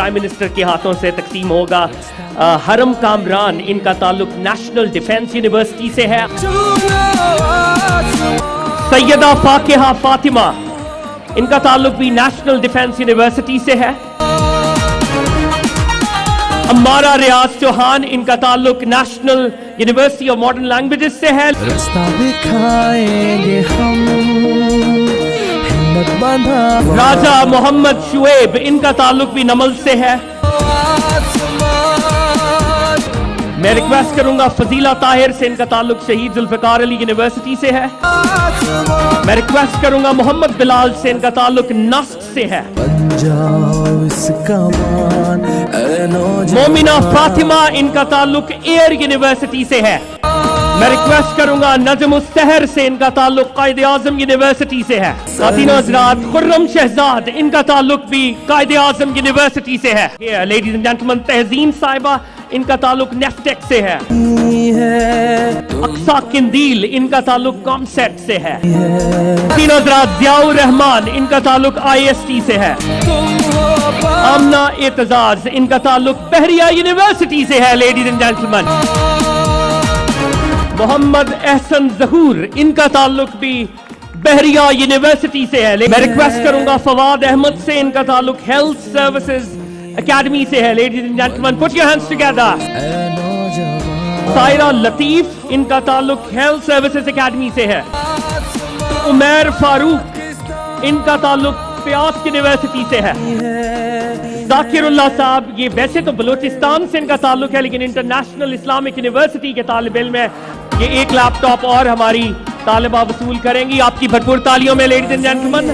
Prime minister کے ہاتھوں سے تقسیم ہوگا. حرم کامران ان کا تعلق نیشنل ڈیفنس یونیورسٹی سے ہے. سیدہ فاقہہ فاطمہ ان کا تعلق بھی نیشنل ڈیفنس یونیورسٹی سے ہے. امارہ ریاض چوہان ان کا تعلق national university of modern languages سے ہے. راستہ دکھائیں گے ہم، ہمت باندھا. راجہ محمد شعیب ان کا تعلق بھی نمل سے ہے. میں ریکویسٹ کروں گا فضیلہ طاہر سے ان کا تعلق شہید ذوالفقار علی یونیورسٹی سے ہے. میں ریکویسٹ کروں گا محمد بلال سے ان کا تعلق نسک سے ہے. مومنہ فاطمہ ان کا تعلق ایئر یونیورسٹی سے ہے. میں ریکویسٹ کروں گا نجم السحر سے ان کا تعلق قائد اعظم یونیورسٹی سے ہے. خواتین حضرات خرم شہزاد ان کا تعلق بھی قائد اعظم یونیورسٹی سے ہے. لیڈیز اینڈ جینٹلمن تہذین صاحبہ ان کا تعلق نیفٹیک سے ہے. اقصا قندیل ان کا تعلق کامسیٹ سے ہے. خواتین حضرات ضیاء الرحمان ان کا تعلق آئی ایس ٹی سے ہے. آمنہ اعتزاز ان کا تعلق بحریہ یونیورسٹی سے ہے. لیڈیز اینڈ جینٹلمن محمد احسن ظہور ان کا تعلق بھی بحریہ یونیورسٹی سے ہے. میں ریکویسٹ کروں گا فواد احمد سے ان کا تعلق ہیلتھ سروسز اکیڈمی سے ہے. Ladies and gentleman put your hands together. Saira Latif ان کا تعلق ہیلتھ سروسز اکیڈمی سے ہے. عمیر فاروق ان کا تعلق پیاس یونیورسٹی سے ہے. ذاکر اللہ صاحب یہ ویسے تو بلوچستان سے ان کا تعلق ہے لیکن انٹرنیشنل اسلامک یونیورسٹی کے طالب علم ہے. یہ ایک لیپ ٹاپ اور ہماری طالبہ وصول کریں گی. آپ کی بھرپور تالیوں میں لیڈیز اینڈ جینٹلمن.